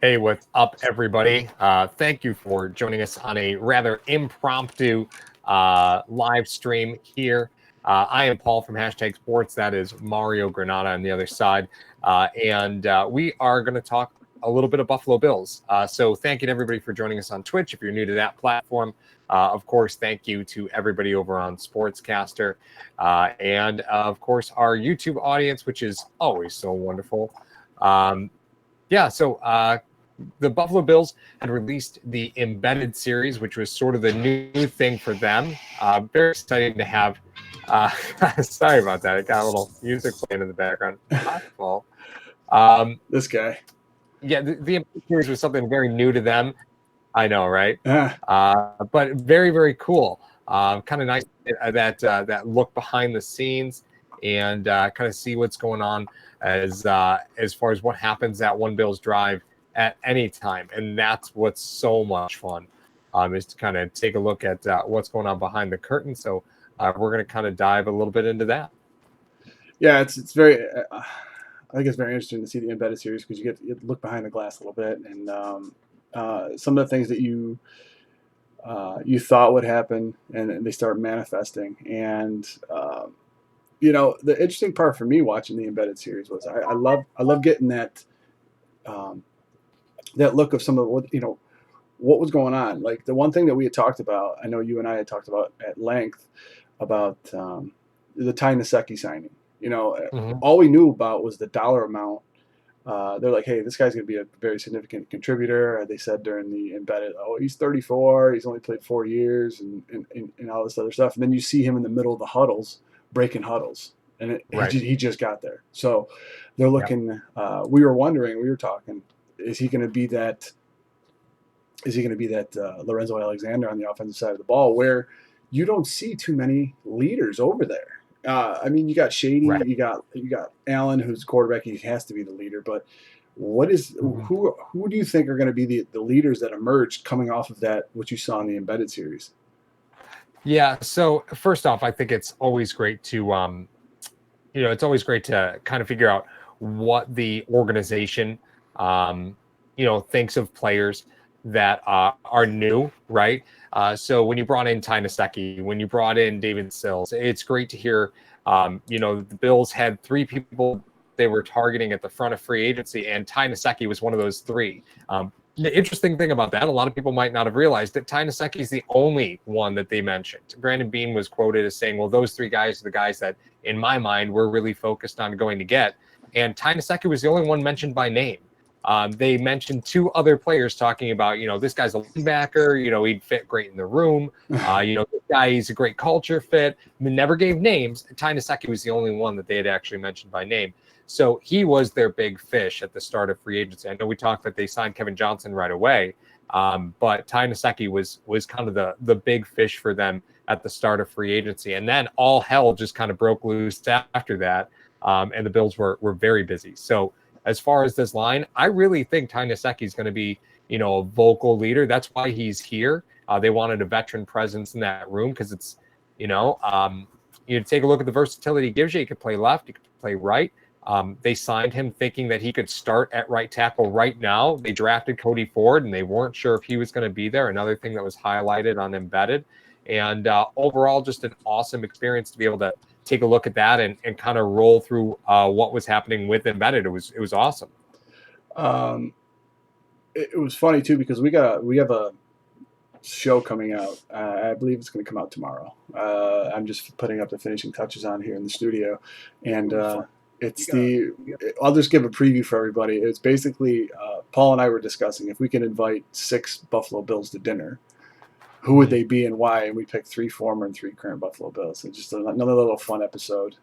Hey, what's up, everybody? Thank you for joining us on a rather impromptu live stream here. I am Paul from Hashtag Sports. That is Mario Granada on the other side. And we are going to talk a little bit of Buffalo Bills. So thank you to everybody for joining us on Twitch. If you're new to that platform, of course, thank you to everybody over on Sportscaster. And of course, our YouTube audience, which is always so wonderful. So the Buffalo Bills had released the Embedded series, which was sort of the new thing for them. Very exciting to have. Sorry about that. I got a little music playing in the background. My fault. This guy. Yeah, the Embedded series was something very new to them. I know, right? Ah, But very, very cool. Kind of nice that look behind the scenes and kind of see what's going on as far as what happens at one Bills drive at any time, and that's what's so much fun. Is to kind of take a look at what's going on behind the curtain. So we're going to kind of dive a little bit into that. yeah, it's very. I think it's very interesting to see the embedded series because you look behind the glass a little bit, and some of the things that you thought would happen, and they start manifesting. And the interesting part for me watching the embedded series was I love getting that that look of some of what was going on. Like the one thing that we had talked about, I know you and I had talked about at length about the Ty Nsekhe signing. Mm-hmm. All we knew about was the dollar amount. They're like, hey, this guy's going to be a very significant contributor. They said during the embedded, oh, he's 34, he's only played 4 years, and all this other stuff. And then you see him in the middle of the huddles, breaking huddles, and Right. he just got there. So they're looking. Yep. We were talking, is he going to be that? Is he going to be that Lorenzo Alexander on the offensive side of the ball, where you don't see too many leaders over there? I mean, you got Shady, Right. you got Allen, who's quarterback. He has to be the leader. But who do you think are going to be the leaders that emerge coming off of that? What you saw in the embedded series? Yeah. So first off, I think it's always great to it's always great to kind of figure out what the organization thinks of players that are new, right? So when you brought in Ty Nsekhe, when you brought in David Sills, it's great to hear. The Bills had 3 people they were targeting at the front of free agency, and Ty Nsekhe was one of those 3. The interesting thing about that, a lot of people might not have realized that Ty Nsekhe is the only one that they mentioned. Brandon Beane was quoted as saying, well, those 3 guys are the guys that, in my mind, we're really focused on going to get. And Ty Nsekhe was the only one mentioned by name. They mentioned 2 other players talking about, this guy's a linebacker, he'd fit great in the room. This guy, he's a great culture fit. I mean, never gave names. Ty Nsekhe was the only one that they had actually mentioned by name. So he was their big fish at the start of free agency. I know we talked that they signed Kevin Johnson right away, but Ty Nsekhe was kind of the big fish for them at the start of free agency. And then all hell just kind of broke loose after that, and the Bills were very busy. So as far as this line, I really think Ty Nsekhe is going to be, a vocal leader. That's why he's here. They wanted a veteran presence in that room because it's, you take a look at the versatility he gives you. He could play left, he could play right. They signed him thinking that he could start at right tackle right now. They drafted Cody Ford, and they weren't sure if he was going to be there. Another thing that was highlighted on Embedded. And overall, just an awesome experience to be able to take a look at that and kind of roll through what was happening with Embedded. It was awesome. It was funny too because we have a show coming out. I believe it's going to come out tomorrow. I'm just putting up the finishing touches on here in the studio, and I'll just give a preview for everybody. It's basically Paul and I were discussing if we can invite 6 Buffalo Bills to dinner, who would they be and why? And we picked 3 former and 3 current Buffalo Bills. So just another little fun episode.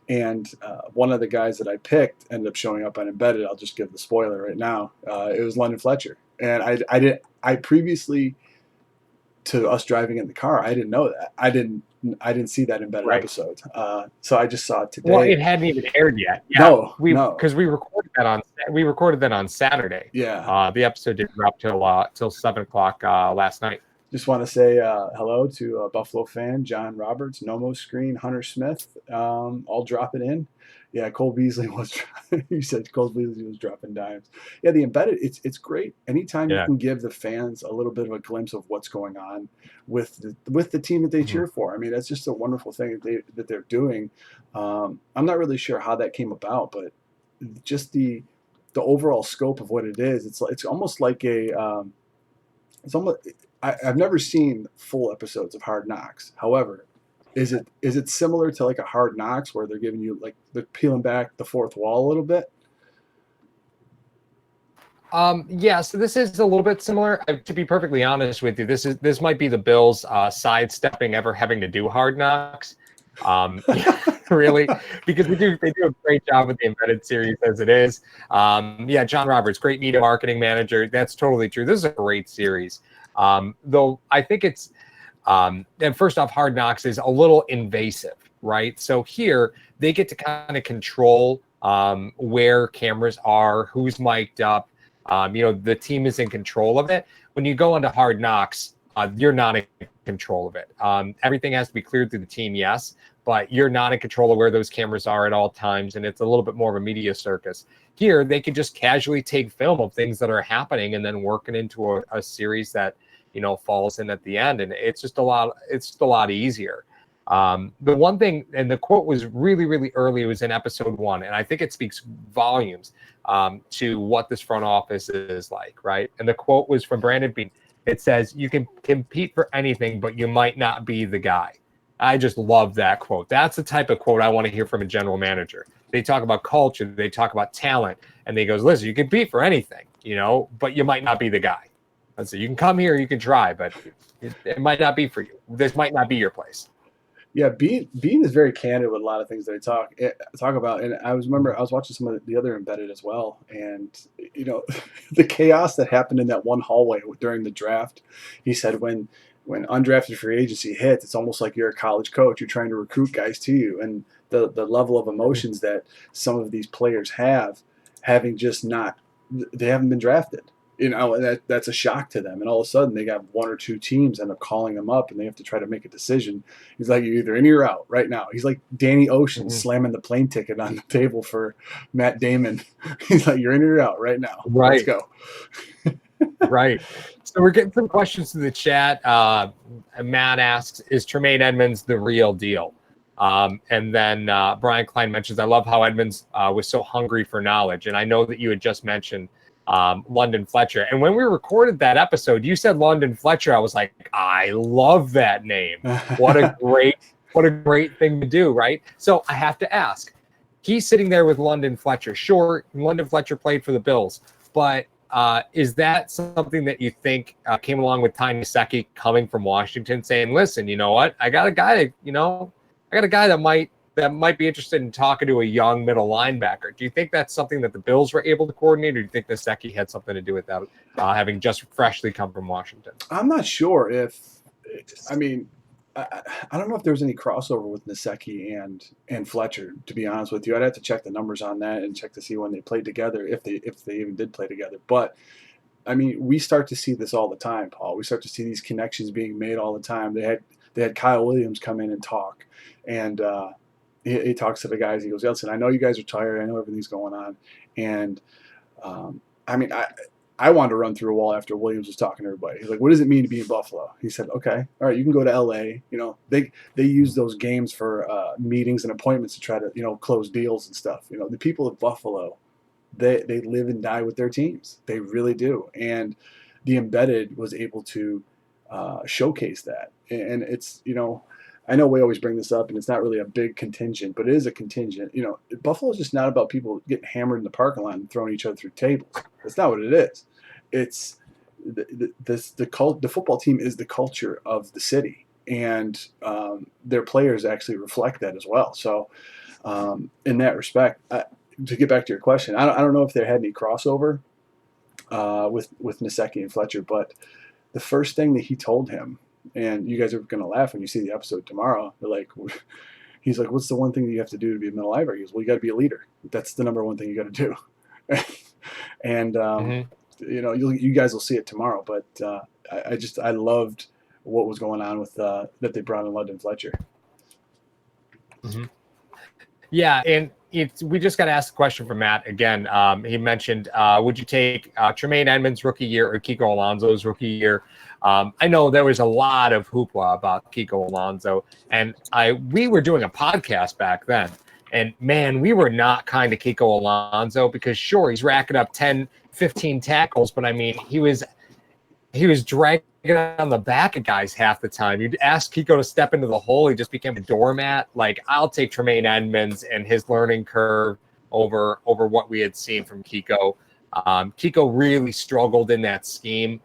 And one of the guys that I picked ended up showing up on Embedded. I'll just give the spoiler right now. It was London Fletcher, and I previously to us driving in the car, I didn't know that. I didn't see that Embedded episode. So I just saw it today. Well, it hadn't even aired yet. Yeah, no, because we recorded that on Saturday. Yeah. The episode didn't drop till 7:00 last night. Just want to say hello to Buffalo fan John Roberts, Nomo Screen, Hunter Smith, all dropping in. Yeah, Cole Beasley was. You said Cole Beasley was dropping dimes. Yeah, the embedded. It's great. Anytime you Yeah. can give the fans a little bit of a glimpse of what's going on with the team that they Mhm. cheer for. I mean, that's just a wonderful thing that they're doing. I'm not really sure how that came about, but just the overall scope of what it is. It's almost like a it's almost. I've never seen full episodes of Hard Knocks. However, is it similar to like a Hard Knocks where they're giving you like they're peeling back the fourth wall a little bit? Yeah, so this is a little bit similar. To be perfectly honest with you, this might be the Bills sidestepping ever having to do Hard Knocks. Really, because they do a great job with the embedded series as it is. Yeah, John Roberts, great media marketing manager. That's totally true. This is a great series. Though I think it's and first off, Hard Knocks is a little invasive, right? So here they get to kind of control where cameras are, who's mic'd up. The team is in control of it. When you go into Hard Knocks, you're not in control of it. Everything has to be cleared through the team, yes, but you're not in control of where those cameras are at all times, and it's a little bit more of a media circus. Here, they can just casually take film of things that are happening and then work it into a series that falls in at the end, and it's just a lot easier. The one thing, and the quote was really, really early. It was in episode 1, and I think it speaks volumes to what this front office is like, right? And the quote was from Brandon Beane. It says, "You can compete for anything, but you might not be the guy." I just love that quote. That's the type of quote I want to hear from a general manager. They talk about culture, they talk about talent, and they goes, "Listen, you can compete for anything, but you might not be the guy." And so you can come here, you can try, but it might not be for you. This might not be your place. Yeah, Bean is very candid with a lot of things that I talk about, and I was watching some of the other embedded as well, and the chaos that happened in that one hallway during the draft. He said when undrafted free agency hits, it's almost like you're a college coach. You're trying to recruit guys to you, and the level of emotions that some of these players have, having just not they haven't been drafted. And that's a shock to them. And all of a sudden, they got one or two teams end up calling them up, and they have to try to make a decision. He's like, "You're either in or you're out right now." He's like Danny Ocean Mhm. slamming the plane ticket on the table for Matt Damon. He's like, "You're in or you're out right now. Let's Right, go." right. So we're getting some questions to the chat. Matt asks, "Is Tremaine Edmonds the real deal?" And then Brian Klein mentions, "I love how Edmonds was so hungry for knowledge." And I know that you had just mentioned London Fletcher. And when we recorded that episode, you said London Fletcher. I was like, I love that name. What a great thing to do, right? So I have to ask. He's sitting there with London Fletcher. Sure, London Fletcher played for the Bills, but is that something that you think came along with Tiny Secchi coming from Washington, saying, "Listen, you know what? I got a guy that might be interested in talking to a young middle linebacker." Do you think that's something that the Bills were able to coordinate, or do you think Nasecki had something to do with that, having just freshly come from Washington? I'm not sure if, I mean, I don't know if there was any crossover with Nasecki and Fletcher. To be honest with you, I'd have to check the numbers on that and check to see when they played together, if they even did play together. But I mean, we start to see this all the time, Paul. We start to see these connections being made all the time. They had Kyle Williams come in and talk, and he talks to the guys. He goes, "Listen, I know you guys are tired. I know everything's going on, and I mean, I wanted to run through a wall after Williams was talking to everybody. He's like, "What does it mean to be in Buffalo?" He said, "Okay, all right, you can go to LA. They use those games for meetings and appointments to try to close deals and stuff. The people of Buffalo, they live and die with their teams. They really do. And the embedded was able to showcase that. And it's I know we always bring this up, and it's not really a big contingent, but it is a contingent. Buffalo is just not about people getting hammered in the parking lot and throwing each other through tables. That's not what it is. It's the football team is the culture of the city, and their players actually reflect that as well. So, in that respect, to get back to your question, I don't know if there had any crossover with Nasecki and Fletcher, but the first thing that he told him, and you guys are going to laugh when you see the episode tomorrow. He's like, "What's the one thing that you have to do to be a middle linebacker?" He goes, "Well, you got to be a leader. That's the number one thing you got to do." And Mm-hmm. you guys will see it tomorrow. But I loved what was going on with that they brought in London Fletcher. Mm-hmm. Yeah, and we just got to ask the question from Matt again. He mentioned, would you take Tremaine Edmonds' rookie year or Kiko Alonso's rookie year? I know there was a lot of hoopla about Kiko Alonso, and we were doing a podcast back then. And man, we were not kind to Kiko Alonso because sure, he's racking up 10, 15 tackles, but I mean, he was dragging on the back of guys half the time. You'd ask Kiko to step into the hole, he just became a doormat. Like, I'll take Tremaine Edmonds and his learning curve over what we had seen from Kiko. Kiko really struggled in that scheme.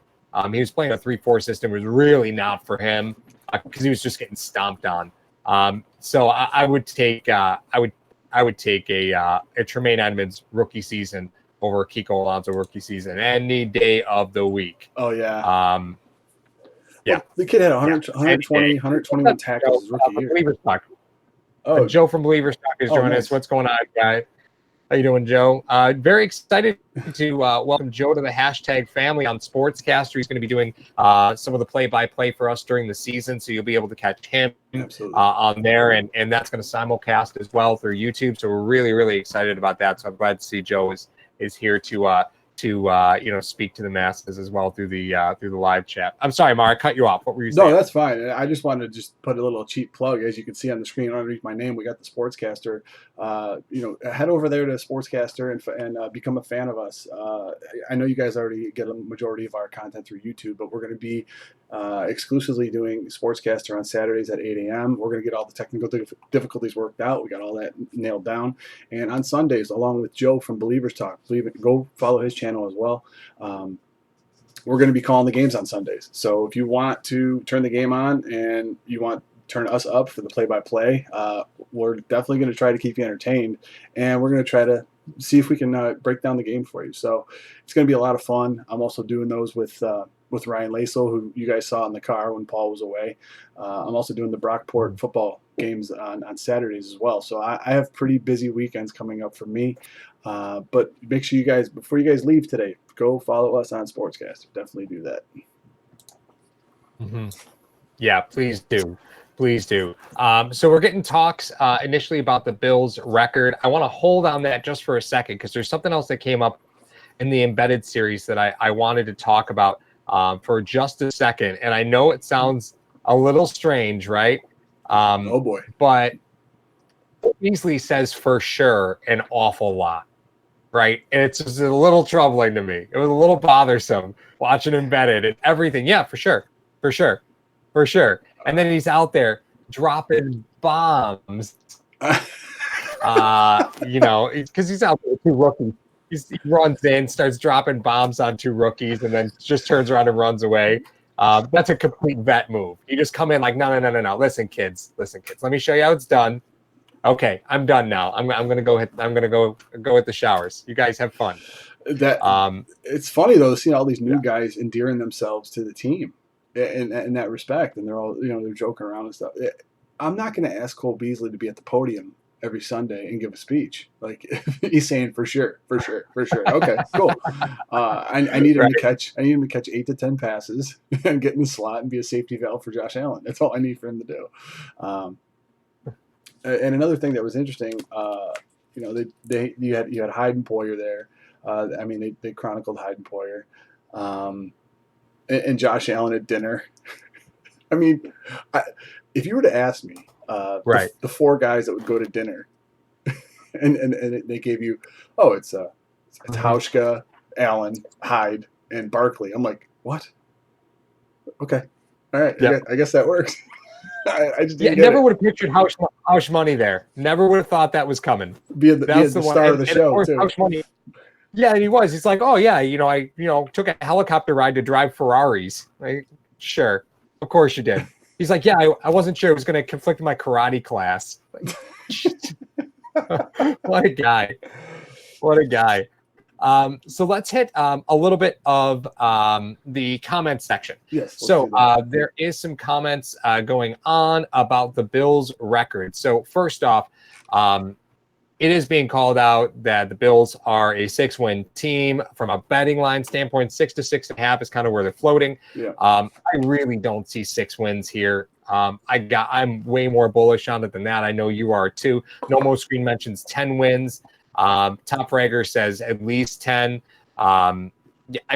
He was playing a 3-4 system. It was really not for him because he was just getting stomped on. So I would take a Tremaine Edmonds rookie season over Kiko Alonso rookie season any day of the week. Oh yeah. Yeah. Well, the kid had 121 tackles his rookie year. Believer Stock. Oh, Joe from Believer Stock is joining us. What's going on, guy? How you doing, Joe? Very excited to welcome Joe to the hashtag family on Sportscaster. He's going to be doing some of the play-by-play for us during the season, so you'll be able to catch him on there, and that's going to simulcast as well through YouTube. So we're really, really excited about that. So I'm glad to see Joe is here to speak to the masses as well through the live chat. I'm sorry, Mara, I cut you off. What were you saying? No, that's fine. I just wanted to just put a little cheap plug. As you can see on the screen underneath my name, we got the Sportscaster. Head over there to Sportscaster and become a fan of us. I know you guys already get a majority of our content through YouTube, but we're going to be exclusively doing Sportscaster on Saturdays at 8 a.m. We're going to get all the technical difficulties worked out. We got all that nailed down. And on Sundays, along with Joe from Believers Talk, go follow his channel as well. We're going to be calling the games on Sundays. So if you want to turn the game on and you want to turn us up for the play-by-play, we're definitely going to try to keep you entertained, and we're going to try to see if we can break down the game for you. So it's going to be a lot of fun. I'm also doing those with Ryan Lasel, who you guys saw in the car when Paul was away. I'm also doing the Brockport football games on Saturdays as well. So I have pretty busy weekends coming up for me. But make sure you guys, before you guys leave today, go follow us on Sportscaster. Definitely do that. Mm-hmm. Yeah, please do. Please do. So we're getting talks initially about the Bills record. I want to hold on that just for a second because there's something else that came up in the embedded series that I wanted to talk about for just a second. And I know it sounds a little strange, right? Oh, boy. But Beasley says for sure an awful lot, right? And it's just a little troubling to me. It was a little bothersome watching embedded and everything. Yeah, for sure. And then he's out there dropping bombs, because he's out there with two rookies. He runs in, starts dropping bombs on two rookies, and then just turns around and runs away. That's a complete vet move. You just come in like, no. Listen, kids. Let me show you how it's done. Okay, I'm done now. I'm gonna go hit the showers. You guys have fun. It's funny though, seeing all these new guys endearing themselves to the team in that respect, and they're all they're joking around and stuff. I'm not going to ask Cole Beasley to be at the podium every Sunday and give a speech. Like he's saying for sure. Okay, cool. I need him to catch 8 to 10 passes and get in the slot and be a safety valve for Josh Allen. That's all I need for him to do. And another thing that was interesting, you had Hyde and Poyer there. They chronicled Hyde and Poyer, and Josh Allen at dinner. If you were to ask me, the four guys that would go to dinner, and they gave you, it's Hauschka, Allen, Hyde, and Barkley. I'm like, what? Okay, all right. Yeah. I guess that works. I just never would have pictured Hausch Money there. Never would have thought that was coming. Be the star of the show too. Hausch Money. Yeah, and he was. He's like, I took a helicopter ride to drive Ferraris. Like, sure, of course you did. He's like, I wasn't sure it was going to conflict with my karate class. Like, what a guy. So let's hit a little bit of the comment section. Yes. So there is some comments going on about the Bills record. So first off, it is being called out that the Bills are a 6-win team. From a betting line standpoint, 6 to 6.5 is kind of where they're floating. Yeah. I really don't see 6 wins here. I'm way more bullish on it than that. I know you are too. No Mo Screen mentions 10 wins. Top Fragger says at least 10. I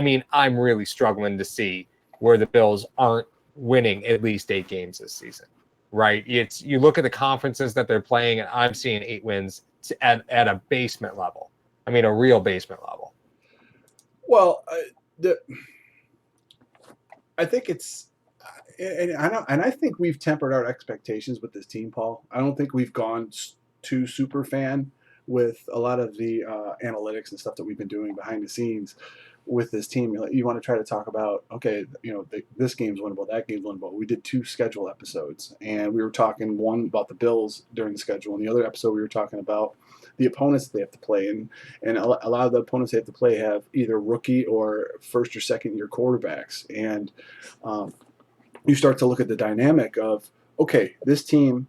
mean, I'm really struggling to see where the Bills aren't winning at least 8 games this season. Right? You look at the conferences that they're playing, and I'm seeing 8 wins at a basement level. I mean, a real basement level. Well, I think it's, and I think we've tempered our expectations with this team, Paul. I don't think we've gone too super fan with a lot of the analytics and stuff that we've been doing behind the scenes with this team. You want to try to talk about, okay, this game's winnable, that game's winnable. We did 2 schedule episodes, and we were talking one about the Bills during the schedule, and the other episode we were talking about the opponents that they have to play. And a lot of the opponents they have to play have either rookie or first or second year quarterbacks. And you start to look at the dynamic of, okay, this team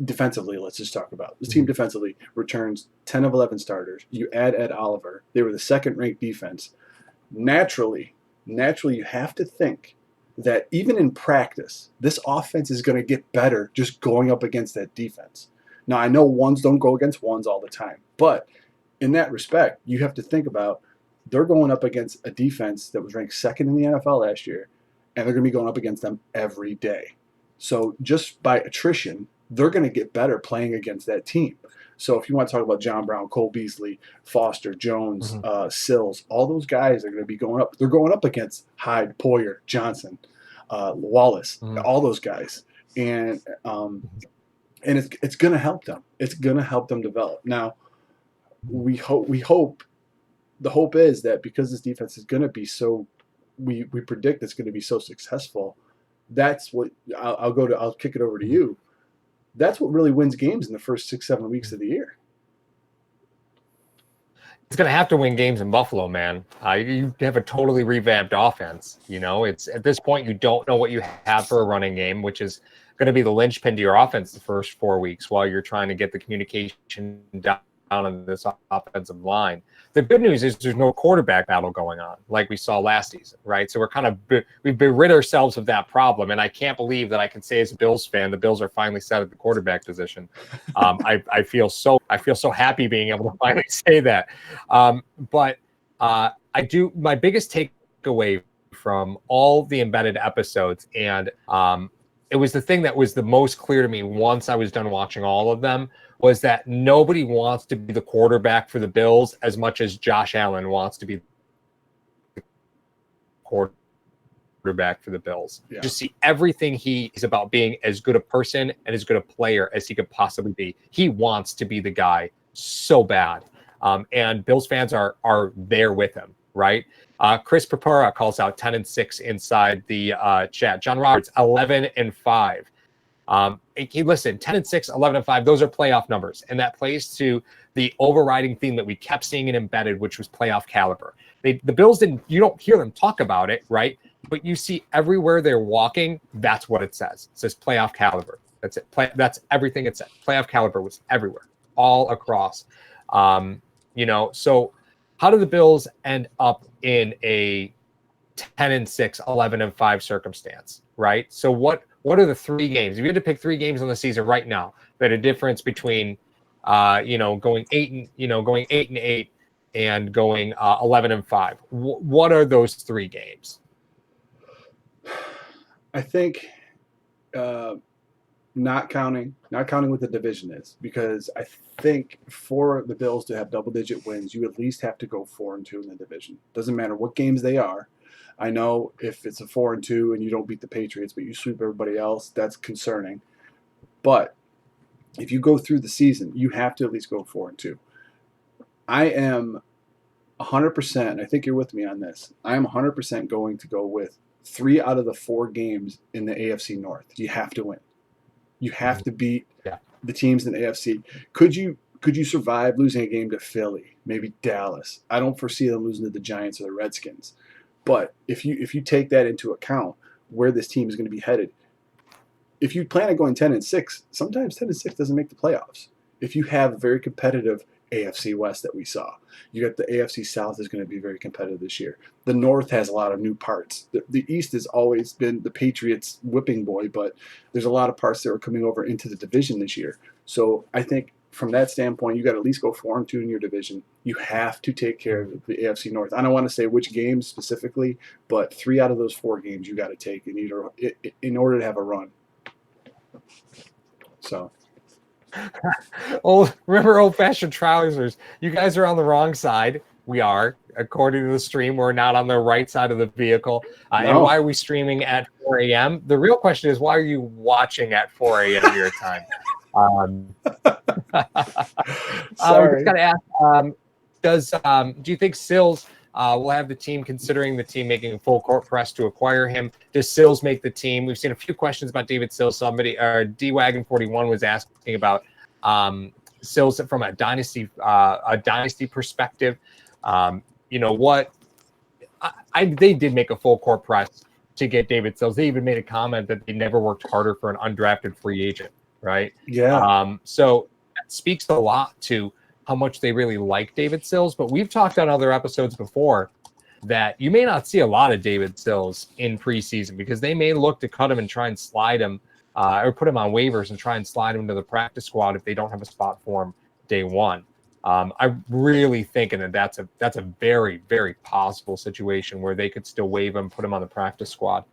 defensively, let's just talk about this team defensively returns 10 of 11 starters. You add Ed Oliver. They were the second-ranked defense. Naturally, you have to think that even in practice, this offense is going to get better just going up against that defense. Now, I know ones don't go against ones all the time, but in that respect, you have to think about they're going up against a defense that was ranked second in the NFL last year, and they're going to be going up against them every day. So just by attrition, they're going to get better playing against that team. So if you want to talk about John Brown, Cole Beasley, Foster, Jones, Sills, all those guys are going to be going up. They're going up against Hyde, Poyer, Johnson, Wallace, all those guys. And it's going to help them. It's going to help them develop. Now, we hope the hope is that because this defense is going to be so, we predict it's going to be so successful. That's what I'll kick it over to you. That's what really wins games in the first 6-7 weeks of the year. It's going to have to win games in Buffalo, man. You have a totally revamped offense. It's at this point, you don't know what you have for a running game, which is going to be the linchpin to your offense the first 4 weeks while you're trying to get the communication down on this offensive line. The good news is there's no quarterback battle going on like we saw last season, right? So we've rid ourselves of that problem, and I can't believe that I can say as a Bills fan, the Bills are finally set at the quarterback position. I feel so happy being able to finally say that. But I do. My biggest takeaway from all the embedded episodes, and it was the thing that was the most clear to me once I was done watching all of them, was that nobody wants to be the quarterback for the Bills as much as Josh Allen wants to be the quarterback for the Bills. Yeah. Just see everything he is about being as good a person and as good a player as he could possibly be. He wants to be the guy so bad. And Bills fans are there with him, right? Chris Papara calls out 10-6 inside the chat. John Roberts, 11-5. Listen, 10-6, 11-5, those are playoff numbers. And that plays to the overriding theme that we kept seeing in embedded, which was playoff caliber. The Bills you don't hear them talk about it, right? But you see everywhere they're walking, that's what it says. It says playoff caliber. That's it. That's everything it said. Playoff caliber was everywhere, all across. So how do the Bills end up in a 10-6, 11-5 circumstance, right? So what are the 3 games? If you had to pick 3 games on the season right now that are difference between, going 8-8 and going 11-5, what are those 3 games? I think not counting what the division is, because I think for the Bills to have double-digit wins, you at least have to go 4-2 in the division. Doesn't matter what games they are. I know if it's a 4-2 and you don't beat the Patriots, but you sweep everybody else, that's concerning. But if you go through the season, you have to at least go 4-2. I am 100%, I think you're with me on this, I am 100% going to go with 3 out of the 4 games in the AFC North. You have to win. You have to beat the teams in the AFC. Could you survive losing a game to Philly, maybe Dallas? I don't foresee them losing to the Giants or the Redskins. But if you take that into account, where this team is going to be headed, if you plan on going 10-6, sometimes 10-6 doesn't make the playoffs. if you have a very competitive AFC West that we saw, you got the AFC South is going to be very competitive this year. The North has a lot of new parts. The East has always been the Patriots' whipping boy, but there's a lot of parts that are coming over into the division this year. So I think from that standpoint, you got to at least go 4-2 in your division. You have to take care of the AFC North. I don't want to say which games specifically, but 3 out of those 4 games you got to take in order to have a run. So. Remember old-fashioned trousers. You guys are on the wrong side. We are, according to the stream. We're not on the right side of the vehicle. No. And why are we streaming at 4 a.m.? The real question is, why are you watching at 4 a.m. your time? Sorry. Just got to ask, do you think Sills will have the team, considering the team making a full court press to acquire him? Does Sills make the team? We've seen a few questions about David Sills. Somebody, D-Wagon41 was asking about Sills from a dynasty perspective. You know what? They did make a full court press to get David Sills. They even made a comment that they never worked harder for an undrafted free agent, right? Yeah. So that speaks a lot to how much they really like David Sills. But we've talked on other episodes before that you may not see a lot of David Sills in preseason because they may look to cut him and try and slide him or put him on waivers and try and slide him to the practice squad if they don't have a spot for him day one. I'm really thinking that that's a very, very possible situation where they could still waive him, put him on the practice squad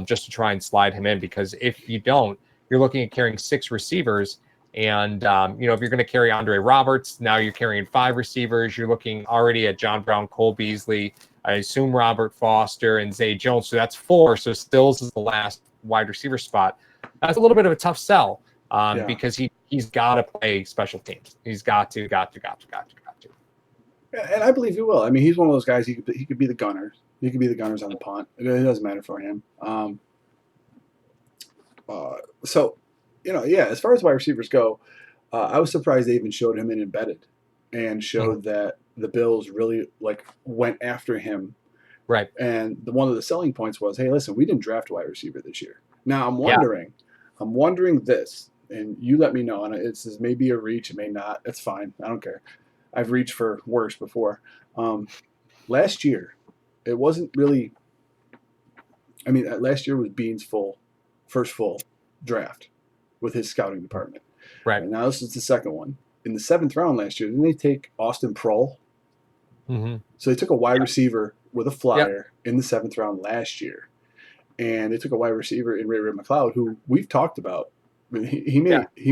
just to try and slide him in. Because if you don't, you're looking at carrying 6 receivers. And, you know, if you're going to carry Andre Roberts, now you're carrying 5 receivers. You're looking already at John Brown, Cole Beasley, I assume Robert Foster, and Zay Jones. So that's 4. So Stills is the last wide receiver spot. That's a little bit of a tough sell because he's got to play special teams. He's got to. Yeah, and I believe he will. I mean, he's one of those guys. He could be the gunner. He could be the gunners on the punt. It doesn't matter for him. So, you know, yeah. As far as wide receivers go, I was surprised they even showed him in embedded, and showed that the Bills really went after him. Right. And one of the selling points was, hey, listen, we didn't draft a wide receiver this year. Now I'm wondering this, and you let me know. And it's maybe a reach, it may not. It's fine. I don't care. I've reached for worse before. Last year, it wasn't really. I mean, last year was Bean's first full draft with his scouting department. Right. And now this is the second one. In the 7th round last year, didn't they take Austin Prohl? Mm-hmm. So they took a wide receiver with a flyer in the 7th round last year. And they took a wide receiver in Ray McLeod, who we've talked about. I mean, he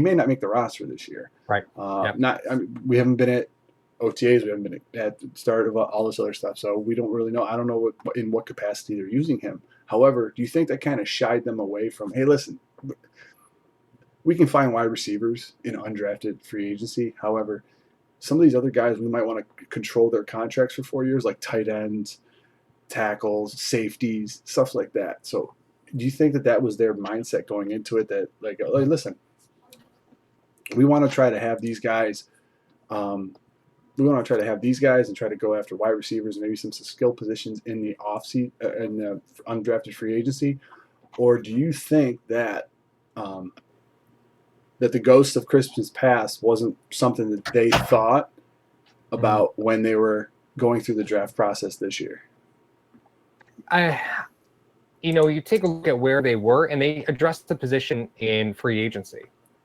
may not make the roster this year. Right. We haven't been at OTAs. We haven't been at the start of all this other stuff. So we don't really know. I don't know in what capacity they're using him. However, do you think that kind of shied them away from, hey, listen, we can find wide receivers in undrafted free agency. However, some of these other guys, we might want to control their contracts for 4 years, like tight ends, tackles, safeties, stuff like that. So do you think that was their mindset going into it, that listen, we want to try to have these guys and try to go after wide receivers and maybe some skill positions in the offseason in the undrafted free agency? Or do you think that that the ghost of Christmas past wasn't something that they thought about when they were going through the draft process this year? You take a look at where they were, and they addressed the position in free agency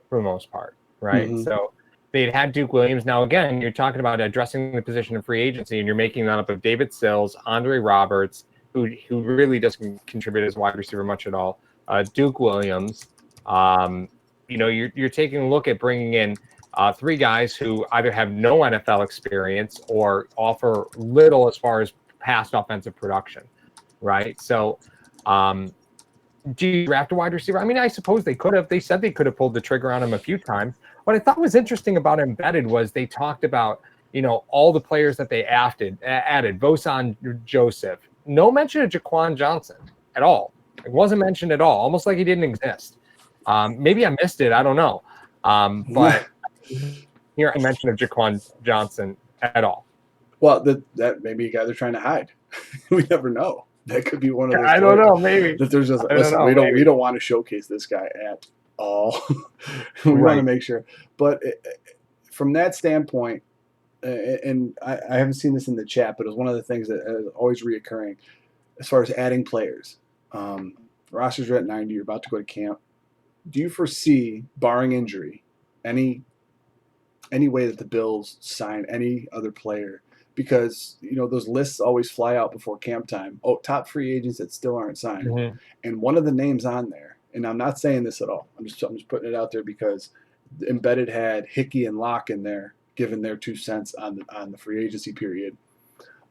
for the most part, right? Mm-hmm. So they'd had Duke Williams. Now, again, you're talking about addressing the position in free agency, and you're making that up of David Sills, Andre Roberts, who really doesn't contribute as wide receiver much at all, Duke Williams. You're taking a look at bringing in 3 guys who either have no NFL experience or offer little as far as past offensive production, right? So do you draft a wide receiver? I mean, I suppose they could have. They said they could have pulled the trigger on him a few times. What I thought was interesting about Embedded was they talked about, all the players that they added, Vosan Joseph. No mention of Jaquan Johnson at all. It wasn't mentioned at all, almost like he didn't exist. Maybe I missed it. I don't know. But here I mention of Jaquan Johnson at all. Well, that may be a guy they're trying to hide. We never know. That could be one of those. I don't know. Maybe that there's just listen. We don't want to showcase this guy at all. We want to make sure. But from that standpoint, and I haven't seen this in the chat, but it was one of the things that is always reoccurring as far as adding players. Rosters are at 90. You're about to go to camp. Do you foresee, barring injury, any way that the Bills sign any other player? Because those lists always fly out before camp time. Oh, top free agents that still aren't signed, and one of the names on there. And I'm not saying this at all. I'm just putting it out there because Embedded had Hickey and Locke in there, giving their 2 cents on the free agency period.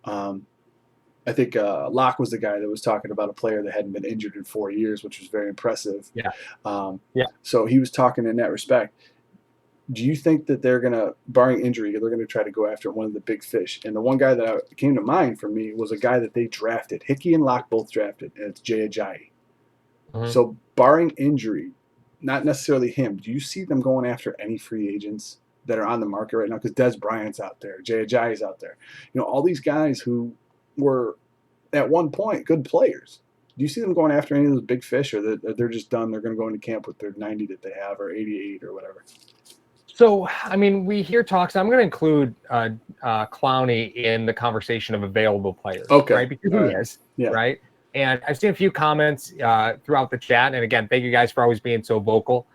I think Locke was the guy that was talking about a player that hadn't been injured in 4 years, which was very impressive. Yeah. So he was talking in that respect. Do you think that they're going to, barring injury, they're going to try to go after one of the big fish? And the one guy that came to mind for me was a guy that they drafted. Hickey and Locke both drafted, and it's Jay Ajayi. So barring injury, not necessarily him, do you see them going after any free agents that are on the market right now? Because Des Bryant's out there, Jay Ajayi's out there. All these guys who were at one point good players. Do you see them going after any of those big fish, or they're just done? They're going to go into camp with their 90 that they have, or 88 or whatever? So, I mean, we hear talks. I'm going to include Clowney in the conversation of available players, right? Because he is, right? And I've seen a few comments throughout the chat. And again, thank you guys for always being so vocal.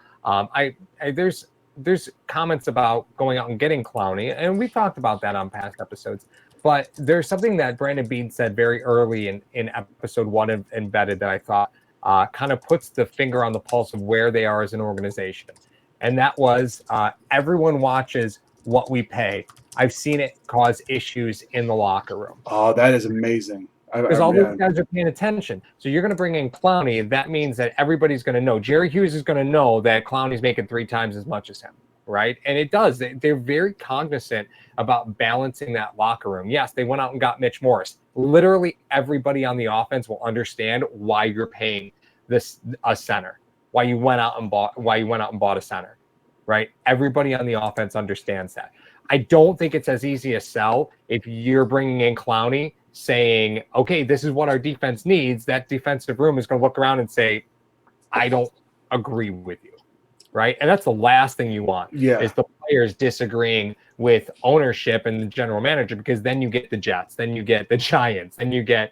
There's comments about going out and getting Clowney, and we've talked about that on past episodes. But there's something that Brandon Bean said very early in episode 1 of Embedded that I thought kind of puts the finger on the pulse of where they are as an organization. And that was everyone watches what we pay. I've seen it cause issues in the locker room. Oh, that is amazing. Because all these guys are paying attention. So you're going to bring in Clowney. That means that everybody's going to know. Jerry Hughes is going to know that Clowney's making 3 times as much as him, right? And it does. They're very cognizant about balancing that locker room. Yes, they went out and got Mitch Morris. Literally everybody on the offense will understand why you're paying a center. Why you went out and bought a center, right? Everybody on the offense understands that. I don't think it's as easy a sell if you're bringing in Clowney saying, okay, this is what our defense needs. That defensive room is going to look around and say, I don't agree with you, right? And that's the last thing you want is the players disagreeing with ownership and the general manager, because then you get the Jets, then you get the Giants, then you get,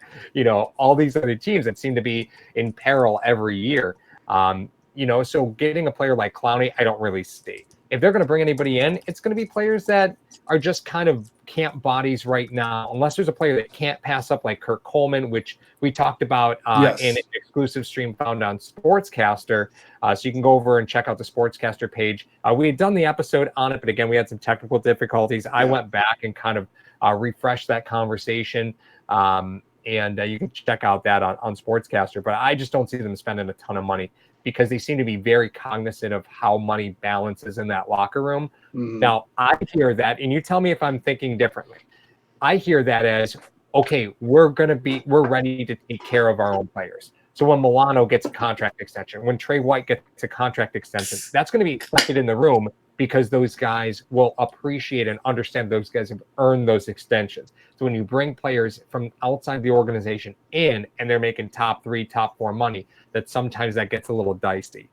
all these other teams that seem to be in peril every year. So getting a player like Clowney, I don't really see. If they're going to bring anybody in, it's going to be players that are just kind of camp bodies right now, unless there's a player that can't pass up like Kirk Coleman, which we talked about in an exclusive stream found on Sportscaster. So you can go over and check out the Sportscaster page. We had done the episode on it, but again, we had some technical difficulties. I went back and kind of refreshed that conversation. And you can check out that on Sportscaster. But I just don't see them spending a ton of money, because they seem to be very cognizant of how money balances in that locker room. Now, I hear that, and you tell me if I'm thinking differently. I hear that as, okay, we're ready to take care of our own players. So when Milano gets a contract extension, when Trey White gets a contract extension, that's going to be reflected in the room, because those guys will appreciate and understand those guys have earned those extensions. So when you bring players from outside the organization in and they're making top 3, top 4 money, that sometimes that gets a little dicey.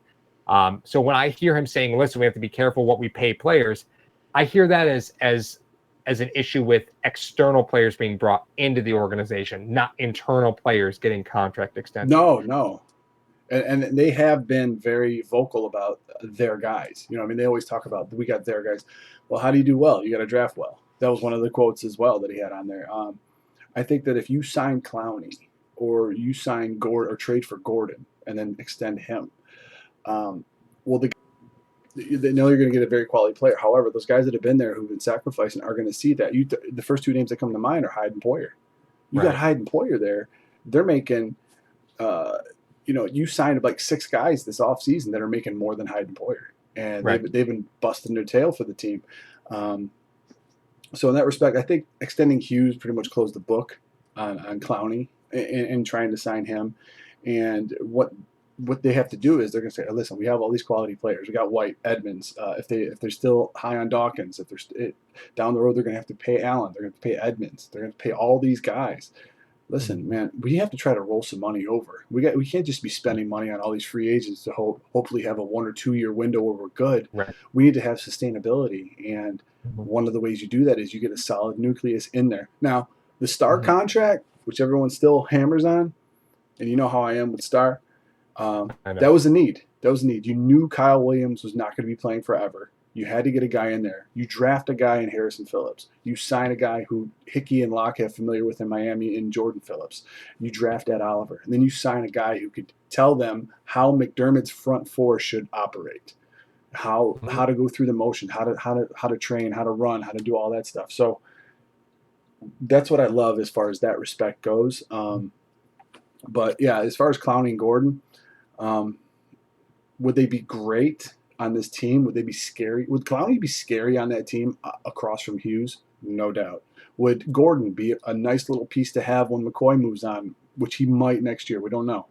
So when I hear him saying, listen, we have to be careful what we pay players, I hear that as an issue with external players being brought into the organization, not internal players getting contract extensions. No. And they have been very vocal about their guys. They always talk about, we got their guys. Well, how do you do well? You got to draft well. That was one of the quotes as well that he had on there. I think that if you sign Clowney, or you sign Gore, or trade for Gordon and then extend him, they know you're going to get a very quality player. However, those guys that have been there who've been sacrificing are going to see that. The first 2 names that come to mind are Hyde and Poyer. You got Hyde and Poyer there. They're making you signed like 6 guys this offseason that are making more than Hyde and Poyer. And they've been busting their tail for the team. So in that respect, I think extending Hughes pretty much closed the book on Clowney and trying to sign him. And what they have to do is they're going to say, listen, we have all these quality players. We got White, Edmonds. If they're still high on Dawkins, if they're down the road, they're going to have to pay Allen. They're going to pay Edmonds. They're going to pay all these guys. listen, man, we have to try to roll some money over. We can't just be spending money on all these free agents to hopefully have a 1 or 2 year window where we're good. Right. We need to have sustainability, and Mhm. one of the ways you do that is you get a solid nucleus in there. Now, the Star Mhm. contract, which everyone still hammers on, and you know how I am with Star, I know. that was a need. That was a need. You knew Kyle Williams was not going to be playing forever. You had to get a guy in there. You draft a guy in Harrison Phillips. You sign a guy who Hickey and Locke have familiar with in Miami in Jordan Phillips. You draft Ed Oliver. And then you sign a guy who could tell them how McDermott's front four should operate, Mhm. how to go through the motion, how to train, how to run, how to do all that stuff. So that's what I love as far as that respect goes. But yeah, as far as Clowney and Gordon, um, would they be great on this team? Would they be scary? Would Clowney be scary on that team across from Hughes? No doubt. Would Gordon be a nice little piece to have when McCoy moves on, which he might next year? We don't know.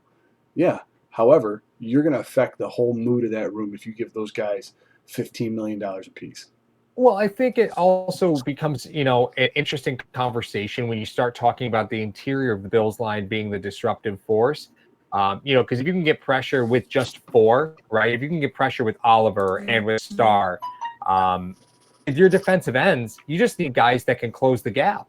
Yeah. However, you're going to affect the whole mood of that room if you give those guys $15 million apiece. Well, I think it also becomes, an interesting conversation when you start talking about the interior of the Bills line being the disruptive force. Because if you can get pressure with just four, right? If you can get pressure with Oliver and with Starr, with your defensive ends, you just need guys that can close the gap.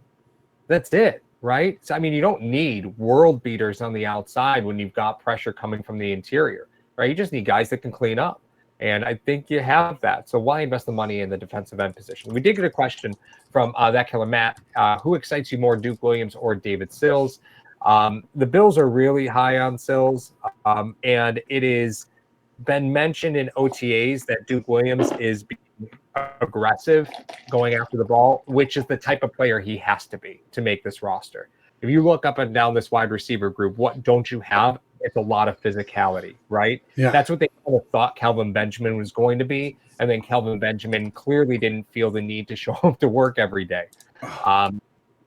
That's it, right? So, I mean, you don't need world beaters on the outside when you've got pressure coming from the interior, right? You just need guys that can clean up. And I think you have that. So why invest the money in the defensive end position? We did get a question from that killer Matt. Who excites you more, Duke Williams or David Sills? The Bills are really high on Sills, and it is been mentioned in OTAs that Duke Williams is being aggressive going after the ball, which is the type of player he has to be to make this roster. If you look up and down this wide receiver group, what don't you have? It's a lot of physicality, right? Yeah. That's what they kind of thought Kelvin Benjamin was going to be. And then Kelvin Benjamin clearly didn't feel the need to show up to work every day.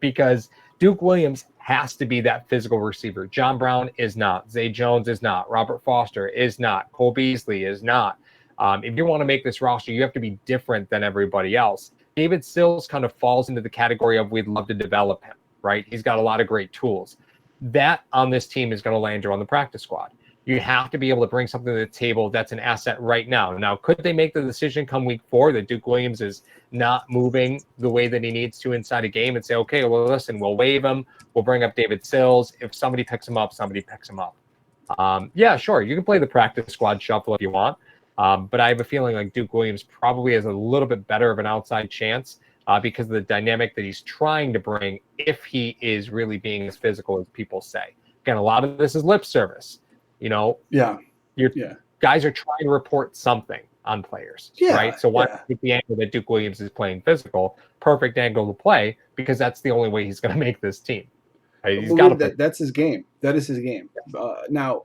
Because Duke Williams has to be that physical receiver. John Brown is not. Zay Jones is not. Robert Foster is not. Cole Beasley is not. If you want to make this roster, you have to be different than everybody else. David Sills kind of falls into the category of we'd love to develop him, right? He's got a lot of great tools. That on this team is going to land you on the practice squad. You have to be able to bring something to the table that's an asset right now. Now, could they make the decision come week 4 that Duke Williams is not moving the way that he needs to inside a game and say, okay, well, listen, we'll waive him. We'll bring up David Sills. If somebody picks him up, somebody picks him up. Yeah, sure. You can play the practice squad shuffle if you want. But I have a feeling like Duke Williams probably has a little bit better of an outside chance because of the dynamic that he's trying to bring if he is really being as physical as people say. Again, a lot of this is lip service. Yeah. Your Yeah. guys are trying to report something on players, Yeah. right? So why Yeah. take the angle that Duke Williams is playing physical? Perfect angle to play because that's the only way he's going to make this team. Right? He's got to play. That's his game. That is his game. Now,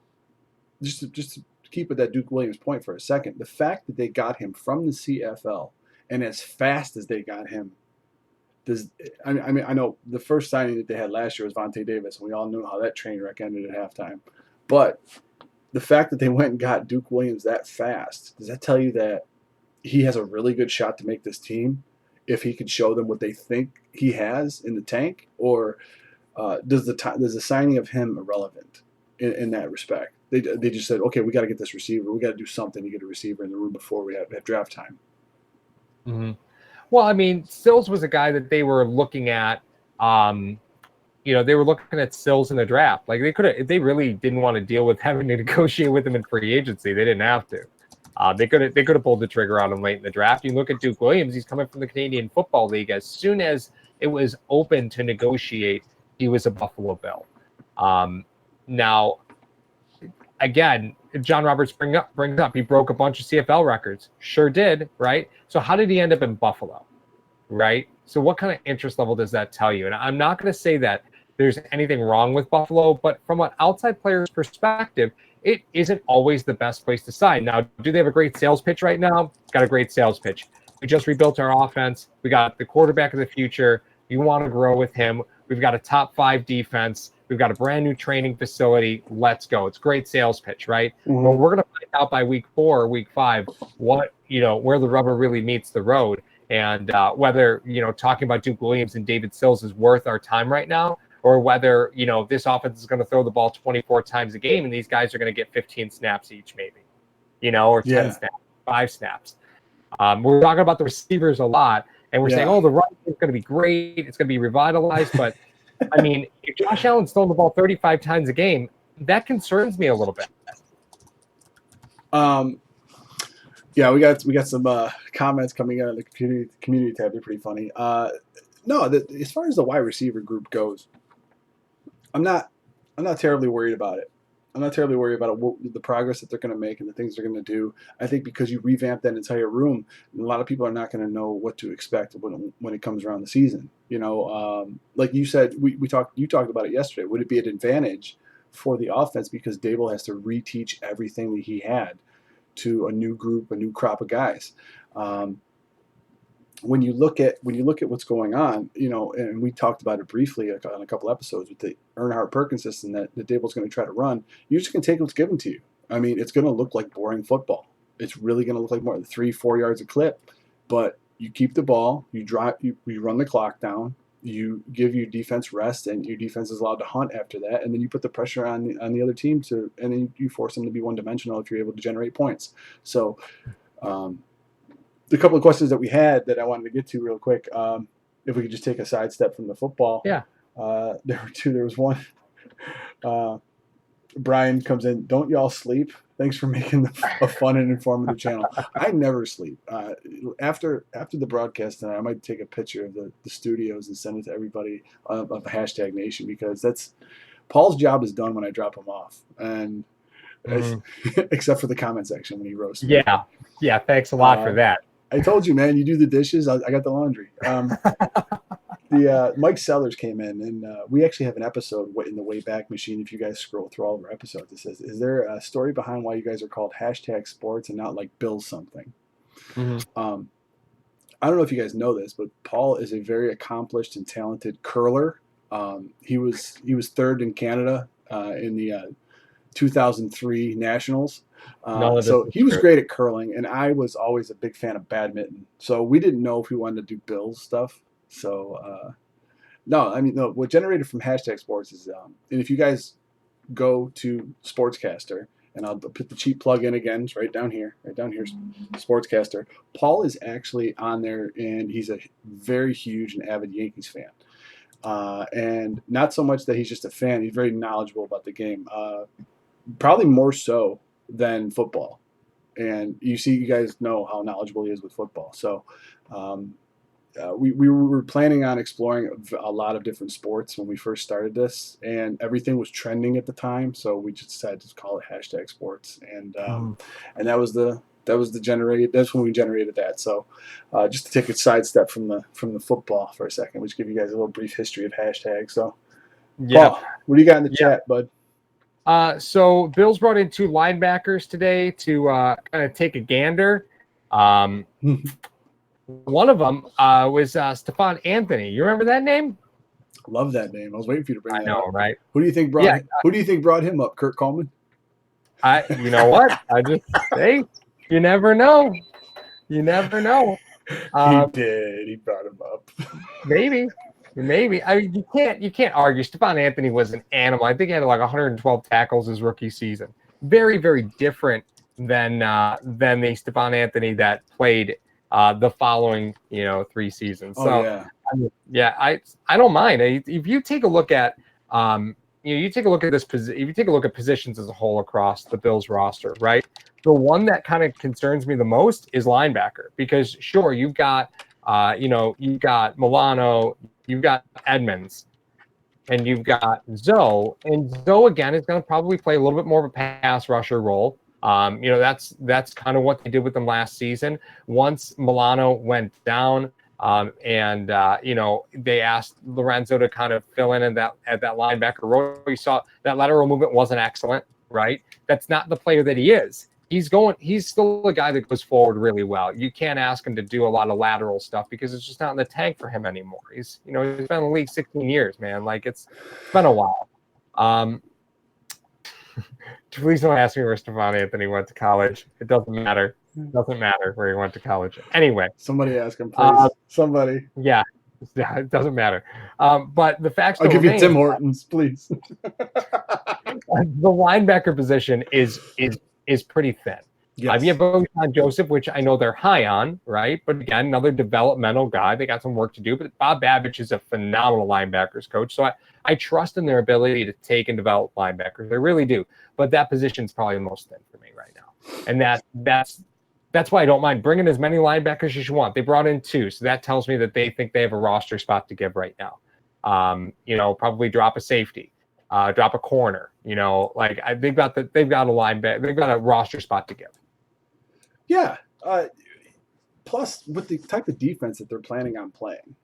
just to keep with that Duke Williams point for a second, the fact that they got him from the CFL and as fast as they got him, does I mean I know the first signing that they had last year was Vontae Davis, and we all knew how that train wreck ended at halftime. But the fact that they went and got Duke Williams that fast, does that tell you that he has a really good shot to make this team if he can show them what they think he has in the tank, or does the signing of him irrelevant in that respect? They just said, okay, we got to get this receiver. We got to do something to get a receiver in the room before we have draft time. Mm-hmm. Well, I mean, Sills was a guy that they were looking at. They were looking at Sills in the draft. Like they could have, if they really didn't want to deal with having to negotiate with him in free agency, they didn't have to. They could have pulled the trigger on him late in the draft. You look at Duke Williams; he's coming from the Canadian Football League. As soon as it was open to negotiate, he was a Buffalo Bill. Now, again, John Roberts brings up he broke a bunch of CFL records. Sure did, right? So how did he end up in Buffalo, right? So what kind of interest level does that tell you? And I'm not going to say that there's anything wrong with Buffalo, but from an outside player's perspective, it isn't always the best place to sign. Now, do they have a great sales pitch right now? Got a great sales pitch. We just rebuilt our offense. We got the quarterback of the future. You want to grow with him. We've got a top 5 defense. We've got a brand new training facility. Let's go. It's a great sales pitch, right? Mm-hmm. Well, we're going to find out by week 4 or week 5 where the rubber really meets the road. And whether, talking about Duke Williams and David Sills is worth our time right now, or whether, this offense is going to throw the ball 24 times a game and these guys are going to get 15 snaps each, maybe, or 10 snaps, 5 snaps. We're talking about the receivers a lot, and we're saying, the run is going to be great. It's going to be revitalized. But, I mean, if Josh Allen's throwing the ball 35 times a game, that concerns me a little bit. Yeah, we got some comments coming out of the community tab. They're pretty funny. As far as the wide receiver group goes, I'm not terribly worried about it. I'm not terribly worried about the progress that they're going to make and the things they're going to do. I think because you revamp that entire room, a lot of people are not going to know what to expect when it comes around the season. Like you said, you talked about it yesterday. Would it be an advantage for the offense because Dable has to reteach everything that he had to a new group, a new crop of guys? When you look at what's going on, and we talked about it briefly on a couple episodes with the Earnhardt-Perkins system that Dable's going to try to run, you're just going to take what's given to you. I mean, it's going to look like boring football. It's really going to look like more than 3-4 yards a clip, but you keep the ball, you run the clock down, you give your defense rest, and your defense is allowed to hunt after that, and then you put the pressure on the other team and then you force them to be one-dimensional if you're able to generate points. So, the couple of questions that we had that I wanted to get to real quick, if we could just take a sidestep from the football. Yeah. There were two. There was one. Brian comes in. Don't y'all sleep? Thanks for making a fun and informative channel. I never sleep. After the broadcast tonight, I might take a picture of the studios and send it to everybody of hashtag Nation, because that's Paul's job is done when I drop him off, and except for the comment section when he roasts me. Yeah. Thanks a lot for that. I told you, man. You do the dishes. I got the laundry. Mike Sellers came in, and we actually have an episode in the Wayback Machine. If you guys scroll through all of our episodes, it says, "Is there a story behind why you guys are called hashtag sports and not like Bill something?" I don't know if you guys know this, but Paul is a very accomplished and talented curler. He was third in Canada in the 2003 Nationals. So he was great at curling, and I was always a big fan of badminton. So we didn't know if we wanted to do Bills stuff. So what generated from hashtag sports is, and if you guys go to Sportscaster, and I'll put the cheap plug in again, it's right down here, Sportscaster. Paul is actually on there, and he's a very huge and avid Yankees fan. And not so much that he's just a fan, he's very knowledgeable about the game. Probably more so than football. And you guys know how knowledgeable he is with football. So we were planning on exploring a lot of different sports when we first started this, and everything was trending at the time. So we just decided to call it hashtag sports. And that was that's when we generated that. So just to take a sidestep from the football for a second, we'll just give you guys a little brief history of hashtags. So Paul, what do you got in the chat, bud? So Bills brought in 2 linebackers today to kind of take a gander. One of them was Stephon Anthony. You remember that name? Love that name. I was waiting for you to bring that up. Right? Who do you think brought him up? Kurt Coleman? You know what? You never know. You never know. He did. He brought him up. Maybe. I mean, you can't argue. Stephon Anthony was an animal. I think he had like 112 tackles his rookie season. Very, very different than the Stephon Anthony that played the following 3 seasons. I don't mind. If you take a look at you take a look at this. If you take a look at positions as a whole across the Bills roster, right? The one that kind of concerns me the most is linebacker, because sure, you've got you've got Milano, you've got Edmonds, and you've got Zoe. And Zoe, again, is going to probably play a little bit more of a pass rusher role. That's kind of what they did with them last season. Once Milano went down, they asked Lorenzo to kind of fill in at that linebacker role. You saw that lateral movement wasn't excellent, right? That's not the player that he is. He's still a guy that goes forward really well. You can't ask him to do a lot of lateral stuff because it's just not in the tank for him anymore. He's been in the league 16 years, man. Like it's been a while. Please don't ask me where Stephon Anthony went to college. It doesn't matter. It doesn't matter where he went to college. Anyway. Somebody ask him, please. Somebody. Yeah. Yeah, it doesn't matter. But the facts I'll don't give you remain. Tim Hortons, please. The linebacker position is pretty thin. Yes. You have Bojan Joseph, which I know they're high on, right? But again, another developmental guy. They got some work to do. But Bob Babich is a phenomenal linebackers coach. So I trust in their ability to take and develop linebackers. I really do. But that position is probably the most thin for me right now. And that's why I don't mind bringing as many linebackers as you want. They brought in 2. So that tells me that they think they have a roster spot to give right now. Probably drop a safety. Drop a corner, they've got a linebacker, they've got a roster spot to give. Yeah. Plus, with the type of defense that they're planning on playing,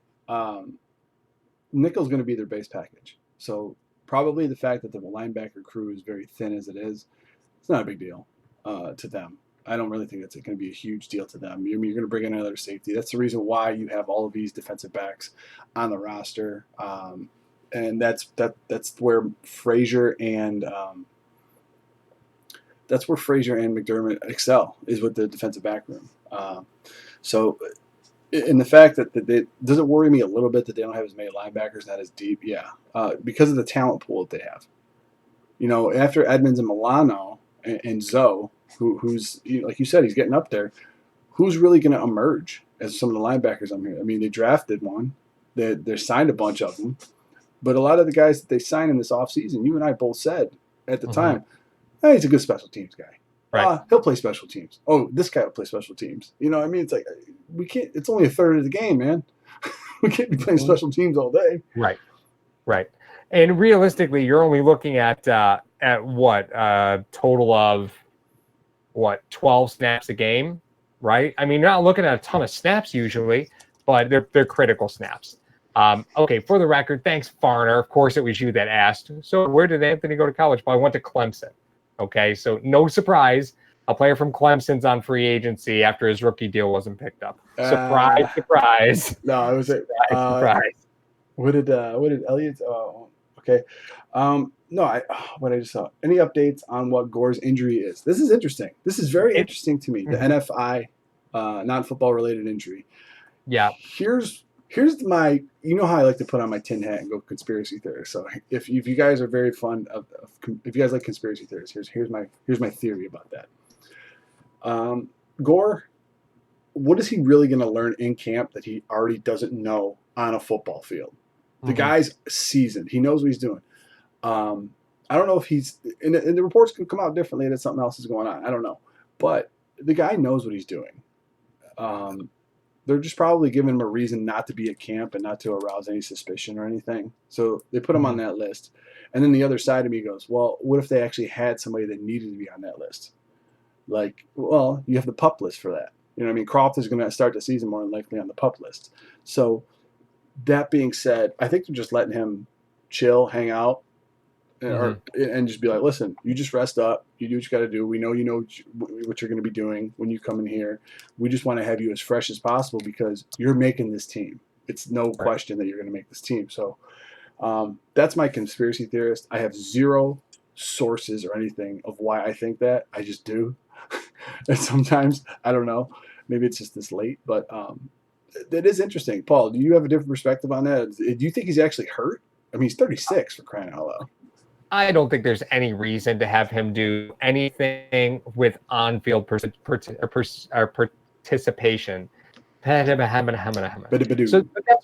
nickel's going to be their base package. So probably the fact that the linebacker crew is very thin as it is, it's not a big deal to them. I don't really think it's going to be a huge deal to them. You're going to bring in another safety. That's the reason why you have all of these defensive backs on the roster. And that's where Frazier and McDermott excel, is with the defensive back room. So, in the fact that does it worry me a little bit that they don't have as many linebackers, not as deep? Yeah, because of the talent pool that they have. After Edmonds and Milano and Zoe, who's like you said, he's getting up there. Who's really going to emerge as some of the linebackers on here? I mean, they drafted one. They signed a bunch of them. But a lot of the guys that they signed in this offseason, you and I both said at the time, hey, he's a good special teams guy. Right. He'll play special teams. Oh, this guy will play special teams. I mean? It's like, we can't, it's only a third of the game, man. We can't be playing special teams all day. Right. And realistically, you're only looking at what, total of 12 snaps a game, right? I mean, you're not looking at a ton of snaps usually, but they're critical snaps. Okay, for the record, thanks, Farner. Of course, it was you that asked. So where did Anthony go to college? Well, I went to Clemson. Okay, so no surprise. A player from Clemson's on free agency after his rookie deal wasn't picked up. Surprise. No, it was surprise. What did Elliot? Oh, okay. What I just saw. Any updates on what Gore's injury is? This is interesting. This is very interesting to me. The NFI, non-football related injury. Yeah. Here's my, how I like to put on my tin hat and go conspiracy theorist. So if you guys are very fond of if you guys like conspiracy theories, here's my theory about that. Gore, what is he really going to learn in camp that he already doesn't know on a football field? The guy's seasoned. He knows what he's doing. I don't know if he's and the reports can come out differently that something else is going on. I don't know, but the guy knows what he's doing. They're just probably giving him a reason not to be at camp and not to arouse any suspicion or anything. So they put him on that list. And then the other side of me goes, well, what if they actually had somebody that needed to be on that list? Like, well, you have the PUP list for that. You know what I mean? Croft is going to start the season more than likely on the PUP list. So that being said, I think they're just letting him chill, hang out, and just be like, listen, you just rest up. You do what you got to do. We know you know what you're going to be doing when you come in here. We just want to have you as fresh as possible because you're making this team. It's no question that you're going to make this team. So that's my conspiracy theorist. I have zero sources or anything of why I think that. I just do. And sometimes, I don't know, maybe it's just this late, but that is interesting. Paul, do you have a different perspective on that? Do you think he's actually hurt? I mean, he's 36 for crying out loud. I don't think there's any reason to have him do anything with on-field participation. So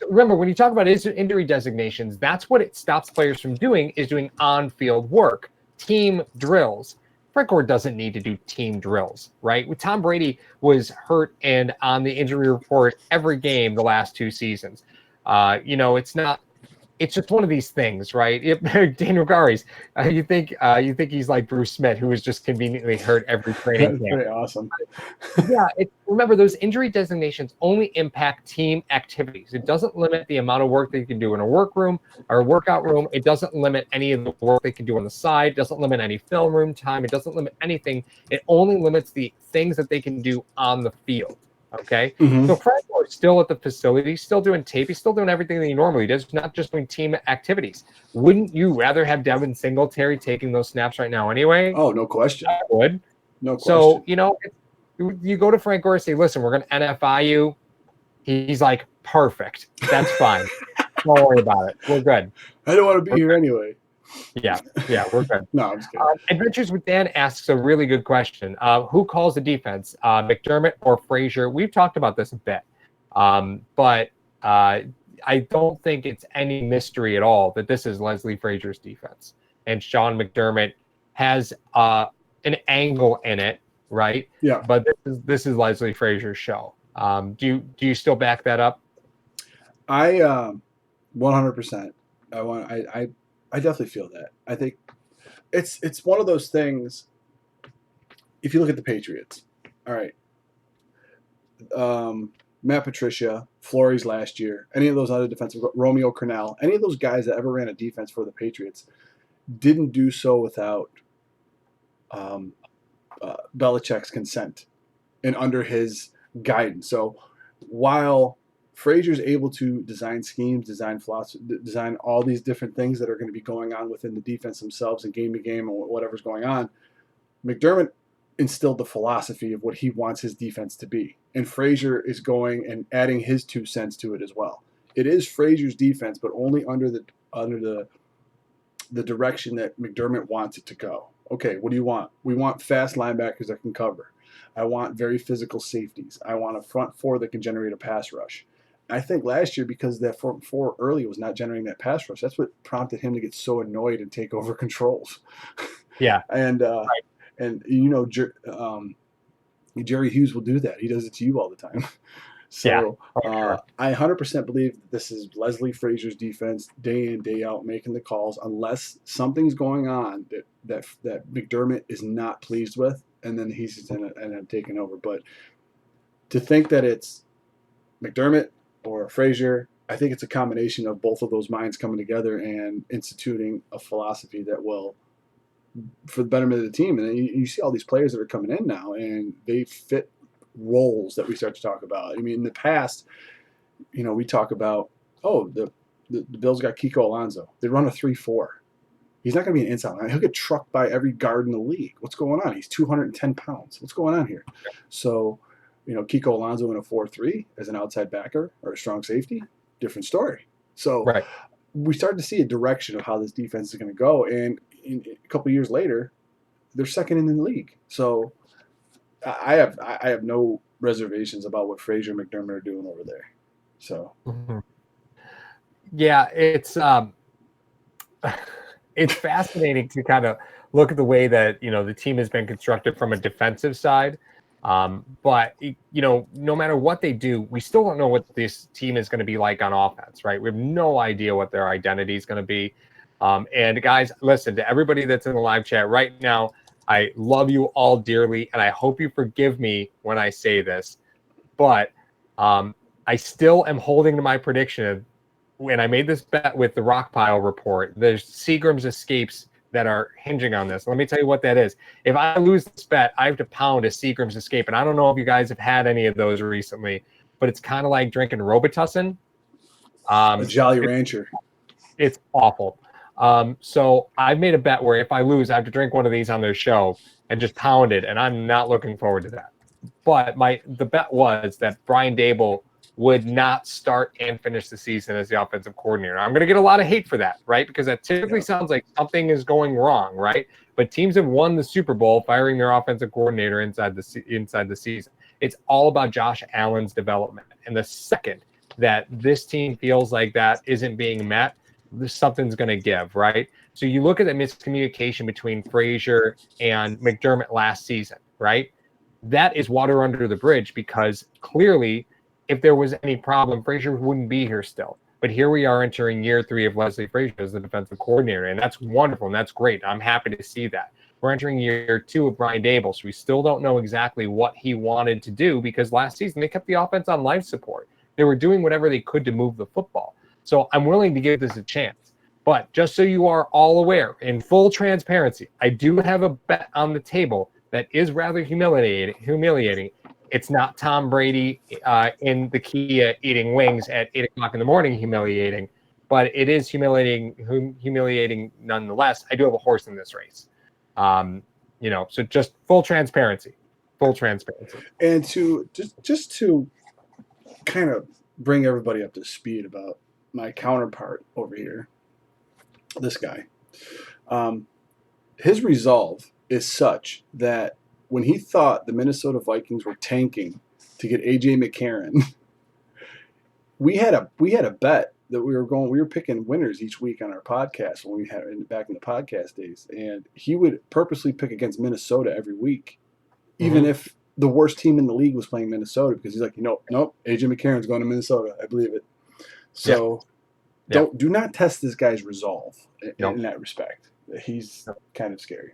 remember, when you talk about injury designations, that's what it stops players from doing, is doing on-field work, team drills. Frank Gore doesn't need to do team drills, right? Tom Brady was hurt and on the injury report every game the last 2 seasons. It's just one of these things, right? Daniel Garies, you think he's like Bruce Smith, who was just conveniently hurt every training camp. That's pretty awesome. Yeah, remember, those injury designations only impact team activities. It doesn't limit the amount of work that you can do in a workroom or a workout room. It doesn't limit any of the work they can do on the side. It doesn't limit any film room time. It doesn't limit anything. It only limits the things that they can do on the field. Okay, so Frank Gore's still at the facility, still doing tape, he's still doing everything that he normally does, not just doing team activities. Wouldn't you rather have Devin Singletary taking those snaps right now anyway? Oh, no question. I would. No question. So, you go to Frank Gore and say, listen, we're going to NFI you. He's like, perfect. That's fine. Don't worry about it. We're good. I don't want to be here anyway. Yeah, we're good. No, I'm just kidding. Adventures with Dan asks a really good question. Who calls the defense, McDermott or Frazier? We've talked about this a bit, but I don't think it's any mystery at all that this is Leslie Frazier's defense, and Sean McDermott has an angle in it, right? Yeah. But this is Leslie Frazier's show. Do you still back that up? I 100%. I definitely feel that. I think it's one of those things. If you look at the Patriots, all right, Matt Patricia, Flores last year, any of those other defensive, Romeo Crennel, any of those guys that ever ran a defense for the Patriots didn't do so without Belichick's consent and under his guidance. So while Frazier's able to design schemes, design philosophy, design all these different things that are going to be going on within the defense themselves and game to game or whatever's going on, McDermott instilled the philosophy of what he wants his defense to be. And Frazier is going and adding his 2 cents to it as well. It is Frazier's defense, but only under the direction that McDermott wants it to go. Okay, what do you want? We want fast linebackers that can cover. I want very physical safeties. I want a front 4 that can generate a pass rush. I think last year, because that front 4 early was not generating that pass rush, that's what prompted him to get so annoyed and take over controls. Yeah. And Jerry Hughes will do that. He does it to you all the time. So sure. I 100% believe that this is Leslie Frazier's defense day in, day out, making the calls, unless something's going on that McDermott is not pleased with, and then he's just end up taking over. But to think that it's McDermott or Frazier, I think it's a combination of both of those minds coming together and instituting a philosophy that will, for the betterment of the team. And then you see all these players that are coming in now, and they fit roles that we start to talk about. I mean, in the past, we talk about, the Bills got Kiko Alonso. They run a 3-4. He's not going to be an inside line. He'll get trucked by every guard in the league. What's going on? He's 210 pounds. What's going on here? So, Kiko Alonso in a 4-3 as an outside backer or a strong safety, different story. So we started to see a direction of how this defense is going to go. And a couple of years later, they're second in the league. So I have no reservations about what Frazier and McDermott are doing over there. So yeah, it's fascinating to kind of look at the way that the team has been constructed from a defensive side. But no matter what they do, we still don't know what this team is going to be like on offense, right? We have no idea what their identity is going to be. And guys, listen, to everybody that's in the live chat right now, I love you all dearly, and I hope you forgive me when I say this, but I still am holding to my prediction. When I made this bet with the Rock Pile report, there's Seagram's escapes that are hinging on this. Let me tell you what that is. If I lose this bet, I have to pound a Seagram's escape, and I don't know if you guys have had any of those recently, but it's kind of like drinking Robitussin. A Jolly Rancher. It's awful. So I've made a bet where if I lose, I have to drink one of these on their show and just pound it, and I'm not looking forward to that. But the bet was that Brian Daboll would not start and finish the season as the offensive coordinator. I'm going to get a lot of hate for that, right? Because that typically sounds like something is going wrong, right? But teams have won the Super Bowl firing their offensive coordinator inside the season. It's all about Josh Allen's development. And the second that this team feels like that isn't being met, something's going to give, right? So you look at the miscommunication between Frazier and McDermott last season, right? That is water under the bridge, because clearly if there was any problem, Frazier wouldn't be here still. But here we are entering year 3 of Leslie Frazier as the defensive coordinator, and that's wonderful, and that's great. I'm happy to see that. We're entering year 2 of Brian Daboll, so we still don't know exactly what he wanted to do, because last season they kept the offense on life support. They were doing whatever they could to move the football. So I'm willing to give this a chance. But just so you are all aware, in full transparency, I do have a bet on the table that is rather humiliating. It's not Tom Brady in the Kia eating wings at 8 o'clock in the morning humiliating, but it is humiliating nonetheless. I do have a horse in this race. So just full transparency. And to just to kind of bring everybody up to speed about my counterpart over here, this guy. His resolve is such that when he thought the Minnesota Vikings were tanking to get A.J. McCarron, we had a bet that we were picking winners each week on our podcast when we had back in the podcast days, and he would purposely pick against Minnesota every week, even if the worst team in the league was playing Minnesota, because he's like, nope, AJ McCarron's going to Minnesota. I believe it. So do not test this guy's resolve in that respect. He's kind of scary.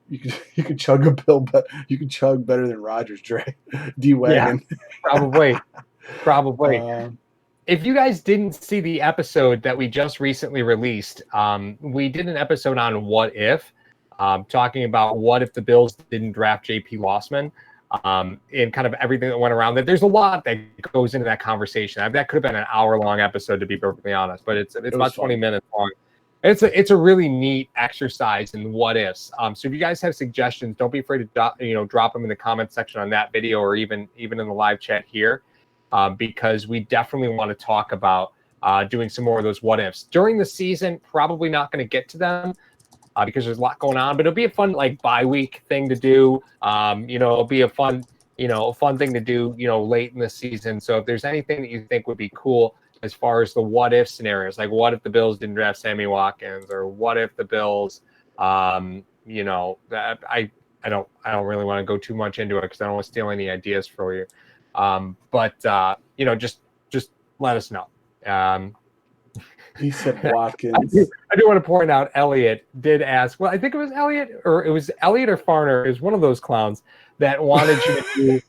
You could chug a pill, but you could chug better than Rodgers, D-Wagon. Yeah, probably. If you guys didn't see the episode that we just recently released, we did an episode on what if, talking about what if the Bills didn't draft J.P. Lossman, and kind of everything that went around that. There's a lot that goes into that conversation. That could have been an hour-long episode, to be perfectly honest, but it's about 20 minutes long. It's a really neat exercise in what ifs. So if you guys have suggestions, don't be afraid to drop them in the comment section on that video, or even in the live chat here, because we definitely want to talk about doing some more of those what ifs during the season. Probably not going to get to them because there's a lot going on, but it'll be a fun bye week thing to do. It'll be a fun thing to do late in the season. So if there's anything that you think would be cool as far as the what if scenarios, like what if the Bills didn't draft Sammy Watkins, or what if the Bills, I don't really want to go too much into it because I don't want to steal any ideas for you. Just let us know. He said Watkins. I do want to point out, Elliot did ask. Well, I think it was Elliot or Farner. It was one of those clowns that wanted you to do.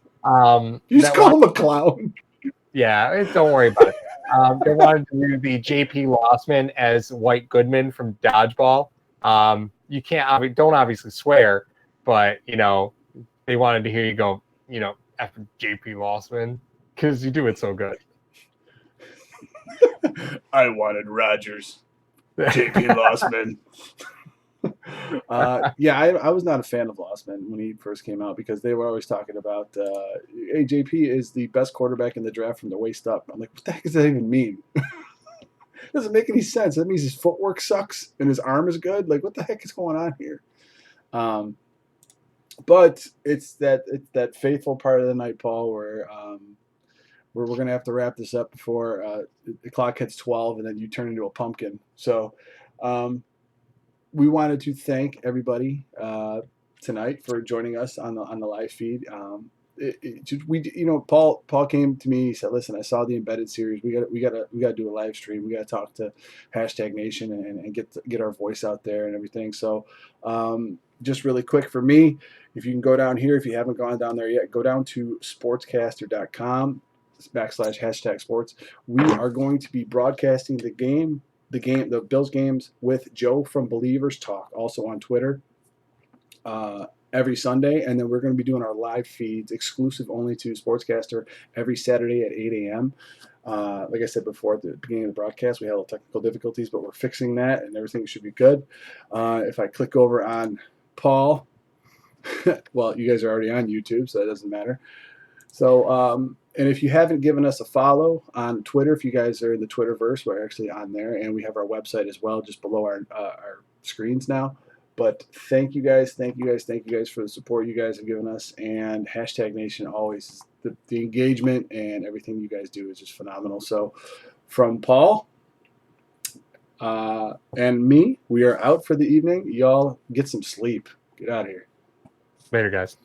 You just call him a clown. Yeah, don't worry about it. They wanted to do the J.P. Lossman as White Goodman from Dodgeball. You don't obviously swear, but they wanted to hear you go, after J.P. Lossman, because you do it so good. I wanted Rodgers, J.P. Lossman. I was not a fan of Lossman when he first came out, because they were always talking about, hey, JP is the best quarterback in the draft from the waist up. I'm like, what the heck does that even mean? Doesn't make any sense. That means his footwork sucks and his arm is good. Like, what the heck is going on here? But it's that faithful part of the night, Paul, where we're going to have to wrap this up before the clock hits 12 and then you turn into a pumpkin. So we wanted to thank everybody tonight for joining us on the live feed. Paul came to me. He said, "Listen, I saw the embedded series. We got to do a live stream. We got to talk to Hashtag Nation and get our voice out there and everything." So just really quick for me, if you can go down here, if you haven't gone down there yet, go down to sportscaster.com/sports. We are going to be broadcasting the Bills games with Joe from Believers Talk, also on Twitter, every Sunday. And then we're going to be doing our live feeds exclusive only to Sportscaster every Saturday at 8 a.m. Like I said before, at the beginning of the broadcast, we had a little technical difficulties, but we're fixing that and everything should be good. If I click over on Paul, well, you guys are already on YouTube, so that doesn't matter. So, and if you haven't given us a follow on Twitter, if you guys are in the Twitterverse, we're actually on there, and we have our website as well, just below our screens now. But thank you guys for the support you guys have given us, and Hashtag Nation always, the engagement and everything you guys do is just phenomenal. So from Paul and me, we are out for the evening. Y'all get some sleep. Get out of here. Later, guys.